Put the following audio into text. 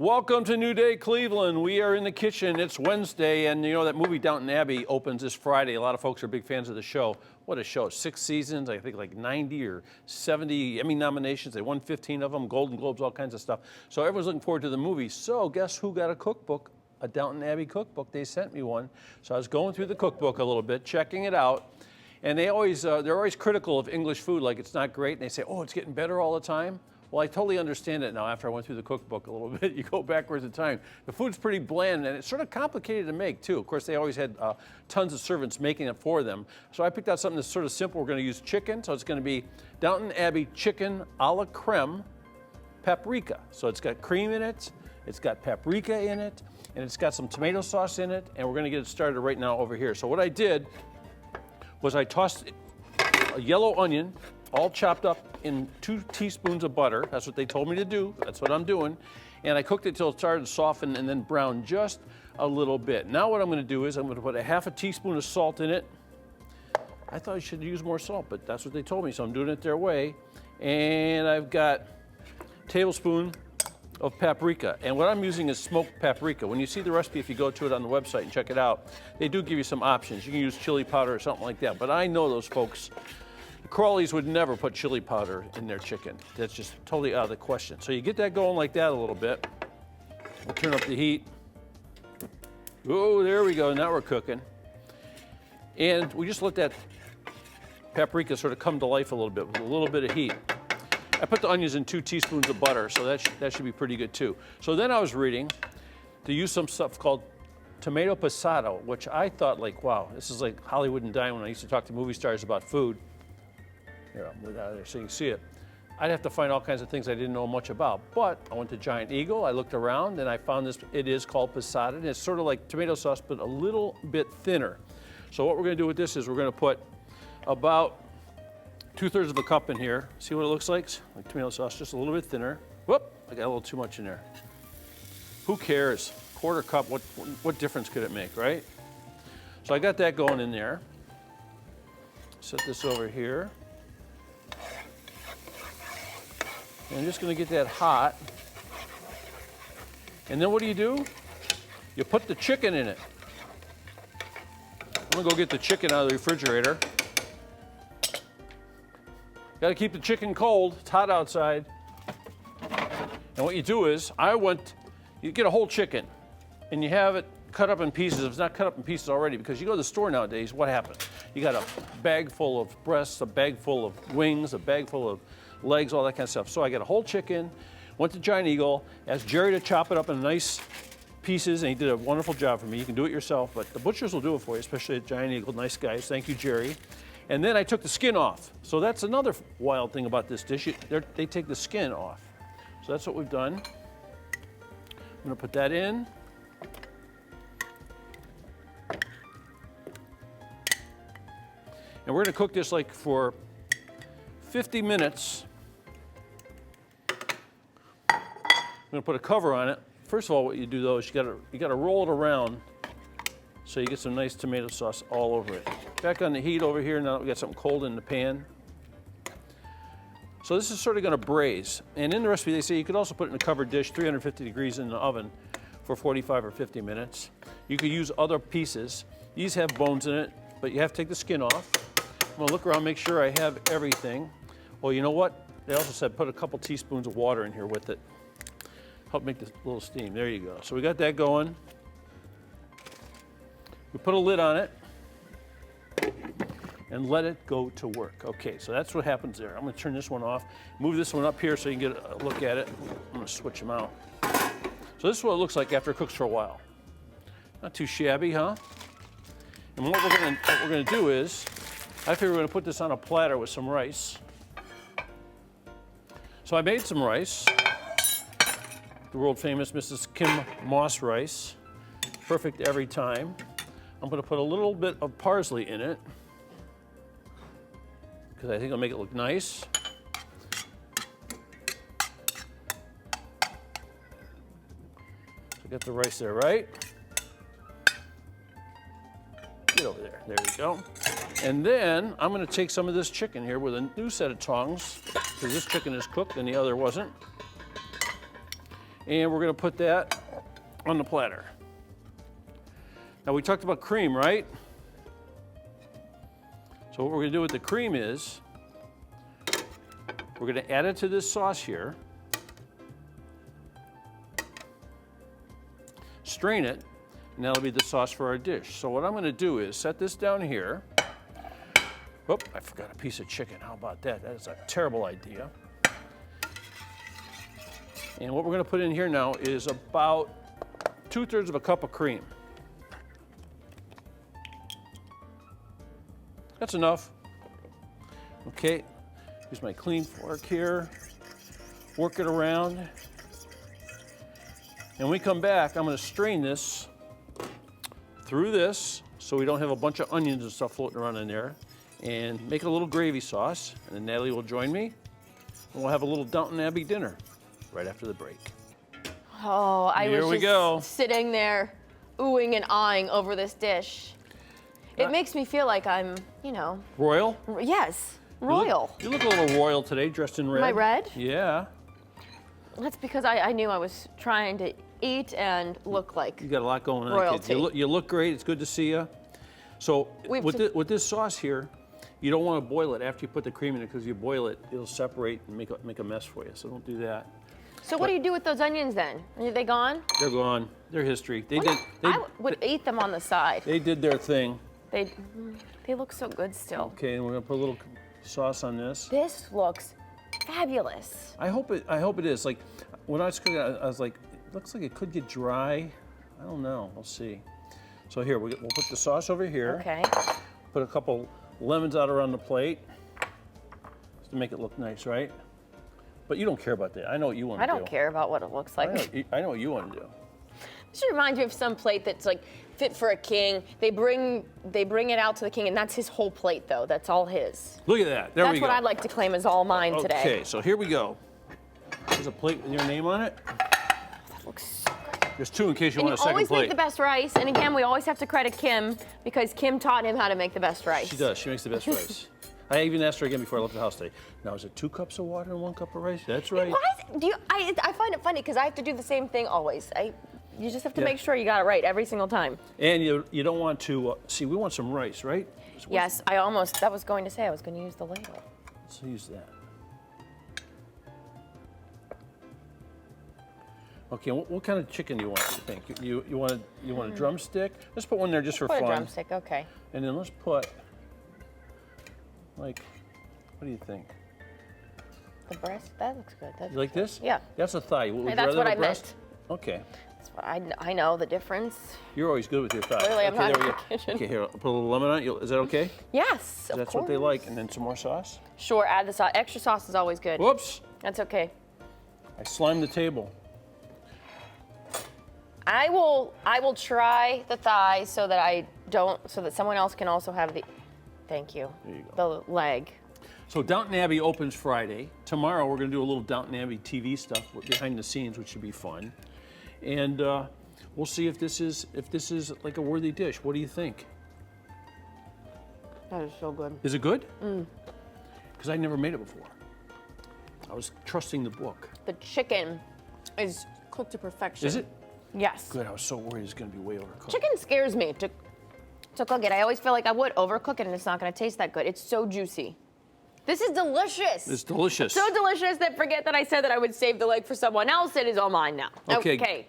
Welcome to New Day, Cleveland. We are in the kitchen. It's Wednesday, and you know that movie Downton Abbey opens this Friday. A lot of folks are big fans of the show. What a show. 6 seasons, I think like 90 or 70 Emmy nominations. They won 15 of them, Golden Globes, all kinds of stuff. So everyone's looking forward to the movie. So guess who got a cookbook? A Downton Abbey cookbook. They sent me one. So I was going through the cookbook a little bit, checking it out. And they're always critical of English food, like it's not great. And they say, oh, it's getting better all the time. Well, I totally understand it now after I went through the cookbook a little bit. You go backwards in time. The food's pretty bland, and it's sort of complicated to make, too. Of course, they always had tons of servants making it for them. So I picked out something that's sort of simple. We're going to use chicken. So it's going to be Downton Abbey chicken a la creme paprika. So it's got cream in it, it's got paprika in it, and it's got some tomato sauce in it, and we're going to get it started right now over here. So what I did was I tossed a yellow onion, all chopped up in 2 teaspoons of butter. That's what they told me to do. That's what I'm doing. And I cooked it till it started to soften and then brown just a little bit. Now what I'm going to do is I'm going to put a half a teaspoon of salt in it. I thought I should use more salt, but that's what they told me, so I'm doing it their way. And I've got a tablespoon of paprika. And what I'm using is smoked paprika. When you see the recipe, if you go to it on the website and check it out, they do give you some options. You can use chili powder or something like that. But I know those folks. The Crawleys would never put chili powder in their chicken. That's just totally out of the question. So you get that going like that a little bit. We'll turn up the heat. Oh, there we go. Now we're cooking. And we just let that paprika sort of come to life a little bit with a little bit of heat. I put the onions in 2 teaspoons of butter, so that should be pretty good too. So then I was reading to use some stuff called tomato passata, which I thought like, wow, this is like Hollywood and Dime when I used to talk to movie stars about food. Here, I'll move that out of there so you can see it. I'd have to find all kinds of things I didn't know much about. But I went to Giant Eagle, I looked around, and I found this. It is called passata, and it's sort of like tomato sauce, but a little bit thinner. So what we're going to do with this is we're going to put about 2/3 of a cup in here. See what it looks like? Like tomato sauce, just a little bit thinner. Whoop, I got a little too much in there. Who cares? 1/4 cup, what difference could it make, right? So I got that going in there. Set this over here. And I'm just going to get that hot. And then what do? You put the chicken in it. I'm going to go get the chicken out of the refrigerator. Got to keep the chicken cold. It's hot outside. And what you do is, you get a whole chicken, and you have it cut up in pieces. If it's not cut up in pieces already, because you go to the store nowadays, what happens? You got a bag full of breasts, a bag full of wings, a bag full of legs, all that kind of stuff. So I got a whole chicken, went to Giant Eagle, asked Jerry to chop it up in nice pieces, and he did a wonderful job for me. You can do it yourself, but the butchers will do it for you, especially at Giant Eagle. Nice guys. Thank you, Jerry. And then I took the skin off. So that's another wild thing about this dish. They take the skin off. So that's what we've done. I'm going to put that in. And we're going to cook this like for 50 minutes. I'm going to put a cover on it. First of all, what you do though is you got to roll it around so you get some nice tomato sauce all over it. Back on the heat over here. Now that we got something cold in the pan. So this is sort of going to braise. And in the recipe they say you could also put it in a covered dish, 350 degrees in the oven for 45 or 50 minutes. You could use other pieces. These have bones in it, but you have to take the skin off. I'm going to look around, make sure I have everything. Well, you know what? They also said put a couple teaspoons of water in here with it. Help make this little steam. There you go. So we got that going. We put a lid on it and let it go to work. Okay, so that's what happens there. I'm going to turn this one off, move this one up here so you can get a look at it. I'm going to switch them out. So this is what it looks like after it cooks for a while. Not too shabby, huh? And what we're going to do is, I figure we're going to put this on a platter with some rice. So I made some rice, the world famous Mrs. Kim Moss rice, perfect every time. I'm going to put a little bit of parsley in it because I think it'll make it look nice. So got the rice there, right? Get over there. There you go. And then I'm going to take some of this chicken here with a new set of tongs, because this chicken is cooked and the other wasn't. And we're gonna put that on the platter. Now we talked about cream, right? So what we're gonna do with the cream is, we're gonna add it to this sauce here, strain it, and that'll be the sauce for our dish. So what I'm gonna do is set this down here. Oh, I forgot a piece of chicken. How about that? That is a terrible idea. And what we're gonna put in here now is about 2/3 of a cup of cream. That's enough. Okay, use my clean fork here, work it around. And when we come back, I'm gonna strain this through this so we don't have a bunch of onions and stuff floating around in there, and make a little gravy sauce. And then Natalie will join me, and we'll have a little Downton Abbey dinner right after the break. Oh, I Here was we just go. sitting there oohing and ahhing over this dish. It makes me feel like I'm, you know, Royal? yes, royal. You look a little royal today, dressed in red. Am I red? Yeah. That's because I knew I was trying to eat and look like You got a lot going on, royalty. kids. You look great. It's good to see you. So with this sauce here, you don't want to boil it after you put the cream in it, because you boil it, it'll separate and make a mess for you. So don't do that. So what do you do with those onions then? Are they gone? They're gone. They're history. I would eat them on the side. They did their thing. They look so good still. Okay, and we're gonna put a little sauce on this. This looks fabulous. I hope it is. Like when I was cooking, I was like, it looks like it could get dry. I don't know. We'll see. So here we'll put the sauce over here. Okay. Put a couple lemons out around the plate just to make it look nice, right? But you don't care about that. I know what you want to do. I don't care about what it looks like. I know what you want to do. This reminds me of some plate that's like fit for a king. They bring it out to the king, and that's his whole plate, though. That's all his. Look at that. There we go. That's what I'd like to claim as all mine today. Okay, so here we go. There's a plate with your name on it. That looks so good. There's two in case you And want a you second always plate. make the best rice. And again, we always have to credit Kim because Kim taught him how to make the best rice. She does. She makes the best rice. I even asked her again before I left the house today. Now, is it 2 cups of water and 1 cup of rice? That's right. Why I find it funny because I have to do the same thing always. You just have to make sure you got it right every single time. And you don't want to, see, we want some rice, right? So Yes, I was going to say I was going to use the ladle. Let's use that. Okay, what kind of chicken do you want, you think? You want a drumstick? Let's put one there just for Put fun. a drumstick, okay. And then let's put, like, what do you think? The breast, that looks good. You like this? Yeah. That's a thigh. Would you That's rather what have a I breast? meant. Okay. That's what I know the difference. You're always good with your thighs. Clearly, I'm okay, not there we in go. the kitchen. Okay, here, I'll put a little lemon on it. Is that okay? Yes, of That's course. what they like. And then some more sauce. Sure, add the sauce. Extra sauce is always good. Whoops! That's okay. I slimed the table. I will try the thighs so that someone else can also have the. Thank you. There you go. The leg. So Downton Abbey opens Friday. Tomorrow we're going to do a little Downton Abbey TV stuff behind the scenes, which should be fun. And we'll see if this is like a worthy dish. What do you think? That is so good. Is it good? Because I never made it before. I was trusting the book. The chicken is cooked to perfection. Is it? Yes. Good. I was so worried it's going to be way overcooked. Chicken scares me to cook it. I always feel like I would overcook it and it's not going to taste that good. It's so juicy. This is delicious. It's delicious. So delicious that forget that I said that I would save the leg for someone else. It is all mine now. Okay.